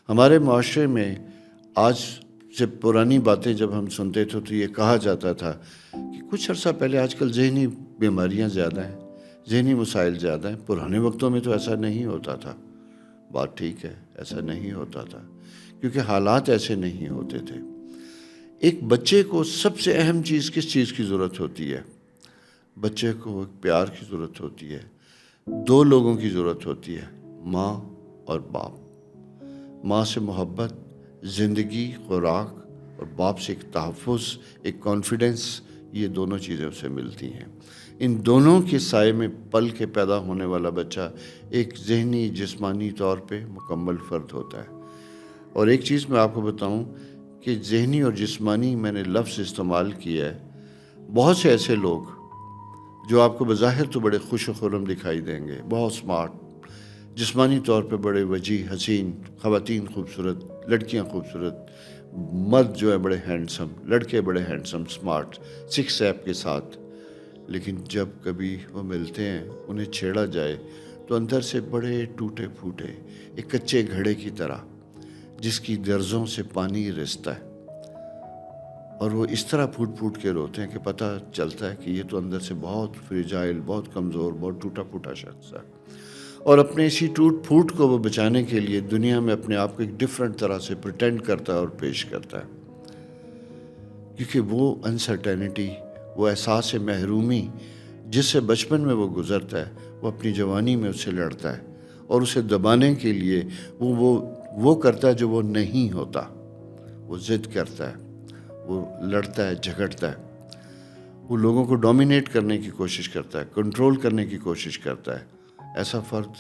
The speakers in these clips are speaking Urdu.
ہمارے معاشرے میں آج سے پرانی باتیں جب ہم سنتے تھے تو یہ کہا جاتا تھا کہ کچھ عرصہ پہلے آج کل ذہنی بیماریاں زیادہ ہیں، ذہنی مسائل زیادہ ہیں. پرانے وقتوں میں تو ایسا نہیں ہوتا تھا. بات ٹھیک ہے، ایسا نہیں ہوتا تھا کیونکہ حالات ایسے نہیں ہوتے تھے. ایک بچے کو سب سے اہم چیز کس چیز کی ضرورت ہوتی ہے؟ بچے کو ایک پیار کی ضرورت ہوتی ہے. دو لوگوں کی ضرورت ہوتی ہے، ماں اور باپ. ماں سے محبت، زندگی، خوراک، اور باپ سے ایک تحفظ، ایک کانفیڈنس، یہ دونوں چیزیں اسے ملتی ہیں. ان دونوں کے سائے میں پل کے پیدا ہونے والا بچہ ایک ذہنی جسمانی طور پہ مکمل فرد ہوتا ہے. اور ایک چیز میں آپ کو بتاؤں کہ ذہنی اور جسمانی میں نے لفظ استعمال کیا ہے. بہت سے ایسے لوگ جو آپ کو بظاہر تو بڑے خوش و خرم دکھائی دیں گے، بہت سمارٹ، جسمانی طور پہ بڑے وجیح، حسین، خواتین خوبصورت، لڑکیاں خوبصورت، مرد جو ہے بڑے ہینڈسم، لڑکے بڑے ہینڈسم، سمارٹ، سکس ایپ کے ساتھ. لیکن جب کبھی وہ ملتے ہیں، انہیں چھیڑا جائے تو اندر سے بڑے ٹوٹے پھوٹے، ایک کچے گھڑے کی طرح جس کی درزوں سے پانی رستا ہے، اور وہ اس طرح پھوٹ پھوٹ کے روتے ہیں کہ پتہ چلتا ہے کہ یہ تو اندر سے بہت فریجائل، بہت کمزور، بہت ٹوٹا پھوٹا شخص ہے. اور اپنے اسی ٹوٹ پھوٹ کو وہ بچانے کے لیے دنیا میں اپنے آپ کو ایک ڈفرینٹ طرح سے پریٹینڈ کرتا ہے اور پیش کرتا ہے. کیونکہ وہ انسرٹینٹی، وہ احساس محرومی جس سے بچپن میں وہ گزرتا ہے، وہ اپنی جوانی میں اس سے لڑتا ہے، اور اسے دبانے کے لیے وہ کرتا ہے جو وہ نہیں ہوتا. وہ ضد کرتا ہے، وہ لڑتا ہے، جھگڑتا ہے، وہ لوگوں کو ڈومینیٹ کرنے کی کوشش کرتا ہے، کنٹرول کرنے کی کوشش کرتا ہے. ایسا فرد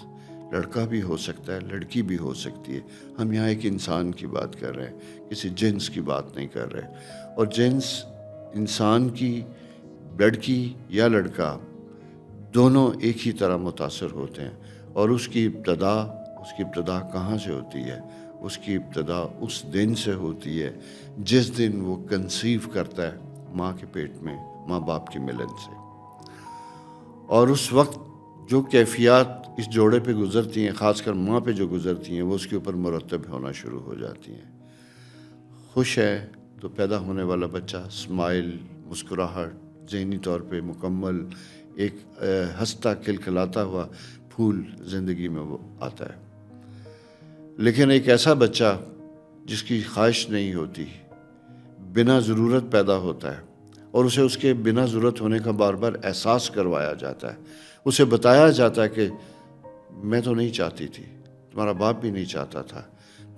لڑکا بھی ہو سکتا ہے، لڑکی بھی ہو سکتی ہے. ہم یہاں ایک انسان کی بات کر رہے ہیں، کسی جنس کی بات نہیں کر رہے. اور جنس انسان کی، لڑکی یا لڑکا، دونوں ایک ہی طرح متاثر ہوتے ہیں. اور اس کی ابتدا کہاں سے ہوتی ہے؟ اس کی ابتدا اس دن سے ہوتی ہے جس دن وہ کنسیو کرتا ہے ماں کے پیٹ میں، ماں باپ کے ملن سے. اور اس وقت جو کیفیات اس جوڑے پہ گزرتی ہیں، خاص کر ماں پہ جو گزرتی ہیں، وہ اس کے اوپر مرتب ہونا شروع ہو جاتی ہیں. خوش ہے تو پیدا ہونے والا بچہ اسمائل، مسکراہٹ، ذہنی طور پہ مکمل، ایک ہنستا کھلکھلاتا ہوا پھول زندگی میں وہ آتا ہے. لیکن ایک ایسا بچہ جس کی خواہش نہیں ہوتی، بنا ضرورت پیدا ہوتا ہے، اور اسے اس کے بنا ضرورت ہونے کا بار بار احساس کروایا جاتا ہے. اسے بتایا جاتا ہے کہ میں تو نہیں چاہتی تھی، تمہارا باپ بھی نہیں چاہتا تھا،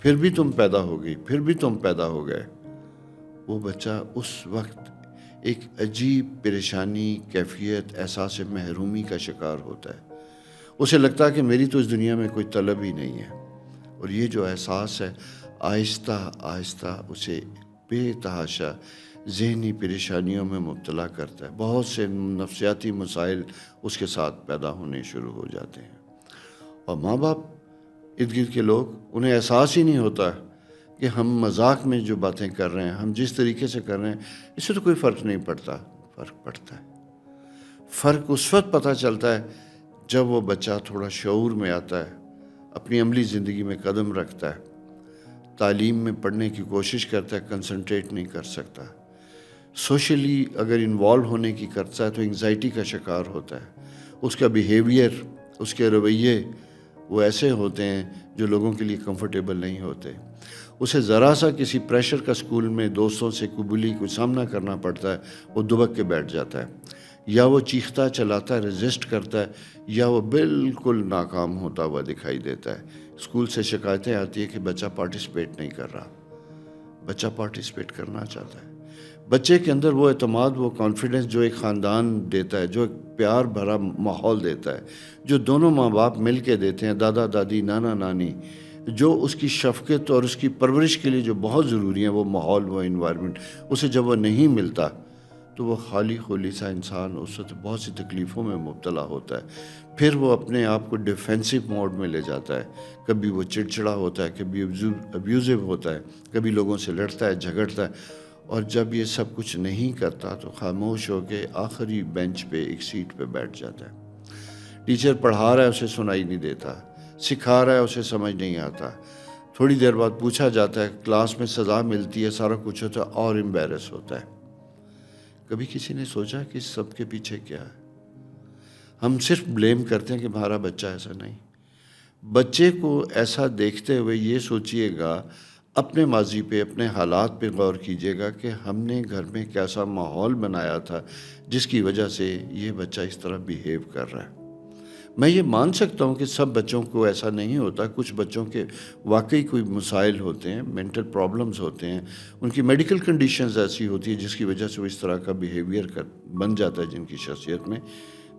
پھر بھی تم پیدا ہو گئی، پھر بھی تم پیدا ہو گئے. وہ بچہ اس وقت ایک عجیب پریشانی، کیفیت، احساس محرومی کا شکار ہوتا ہے. اسے لگتا ہے کہ میری تو اس دنیا میں کوئی طلب ہی نہیں ہے. اور یہ جو احساس ہے آہستہ آہستہ اسے بے تحاشا ذہنی پریشانیوں میں مبتلا کرتا ہے. بہت سے نفسیاتی مسائل اس کے ساتھ پیدا ہونے شروع ہو جاتے ہیں. اور ماں باپ، ارد گرد کے لوگ، انہیں احساس ہی نہیں ہوتا کہ ہم مذاق میں جو باتیں کر رہے ہیں، ہم جس طریقے سے کر رہے ہیں، اس سے تو کوئی فرق نہیں پڑتا. فرق پڑتا ہے. فرق اس وقت پتہ چلتا ہے جب وہ بچہ تھوڑا شعور میں آتا ہے، اپنی عملی زندگی میں قدم رکھتا ہے، تعلیم میں پڑھنے کی کوشش کرتا ہے، کنسنٹریٹ نہیں کر سکتا. سوشلی اگر انوالو ہونے کی کرتا ہے تو انگزائٹی کا شکار ہوتا ہے. اس کا بیہیویئر، اس کے رویے وہ ایسے ہوتے ہیں جو لوگوں کے لیے کمفرٹیبل نہیں ہوتے. اسے ذرا سا کسی پریشر کا اسکول میں دوستوں سے قبولی کو سامنا کرنا پڑتا ہے، وہ دبک کے بیٹھ جاتا ہے، یا وہ چیختا چلاتا ہے، ریزسٹ کرتا ہے، یا وہ بالکل ناکام ہوتا ہوا دکھائی دیتا ہے. اسکول سے شکایتیں آتی ہیں کہ بچہ پارٹیسپیٹ نہیں کر رہا. بچہ پارٹیسپیٹ کرنا چاہتا ہے. بچے کے اندر وہ اعتماد، وہ کانفیڈنس جو ایک خاندان دیتا ہے، جو ایک پیار بھرا ماحول دیتا ہے، جو دونوں ماں باپ مل کے دیتے ہیں، دادا دادی، نانا نانی، جو اس کی شفقت اور اس کی پرورش کے لیے جو بہت ضروری ہے، وہ ماحول، وہ انوائرمنٹ، اسے جب وہ نہیں ملتا تو وہ خالی خولی سا انسان اس وقت بہت سی تکلیفوں میں مبتلا ہوتا ہے. پھر وہ اپنے آپ کو ڈیفینسو موڈ میں لے جاتا ہے. کبھی وہ چڑچڑا ہوتا ہے، کبھی ابیوزو ہوتا ہے، کبھی لوگوں سے لڑتا ہے، جھگڑتا ہے. اور جب یہ سب کچھ نہیں کرتا تو خاموش ہو کے آخری بینچ پہ ایک سیٹ پہ بیٹھ جاتا ہے. ٹیچر پڑھا رہا ہے، اسے سنائی نہیں دیتا، سکھا رہا ہے، اسے سمجھ نہیں آتا. تھوڑی دیر بعد پوچھا جاتا ہے، کلاس میں سزا ملتی ہے، سارا کچھ ہوتا ہے اور امبیرس ہوتا ہے۔ کبھی کسی نے سوچا کہ اس سب کے پیچھے کیا ہے؟ ہم صرف بلیم کرتے ہیں کہ ہمارا بچہ ایسا نہیں۔ بچے کو ایسا دیکھتے ہوئے یہ سوچئے گا، اپنے ماضی پہ، اپنے حالات پہ غور کیجئے گا کہ ہم نے گھر میں کیسا ماحول بنایا تھا جس کی وجہ سے یہ بچہ اس طرح بیہیو کر رہا ہے۔ میں یہ مان سکتا ہوں کہ سب بچوں کو ایسا نہیں ہوتا، کچھ بچوں کے واقعی کوئی مسائل ہوتے ہیں، مینٹل پرابلمز ہوتے ہیں، ان کی میڈیکل کنڈیشنز ایسی ہوتی ہے جس کی وجہ سے وہ اس طرح کا بیہیویئر بن جاتا ہے جن کی شخصیت میں۔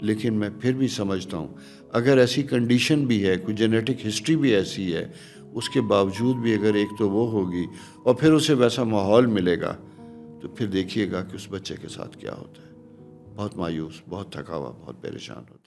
لیکن میں پھر بھی سمجھتا ہوں اگر ایسی کنڈیشن بھی ہے، کوئی جینیٹک ہسٹری بھی ایسی ہے، اس کے باوجود بھی اگر ایک تو وہ ہوگی اور پھر اسے ویسا ماحول ملے گا، تو پھر دیکھیے گا کہ اس بچے کے ساتھ کیا ہوتا ہے۔ بہت مایوس، بہت تھکا ہوا، بہت پریشان ہوتا ہے۔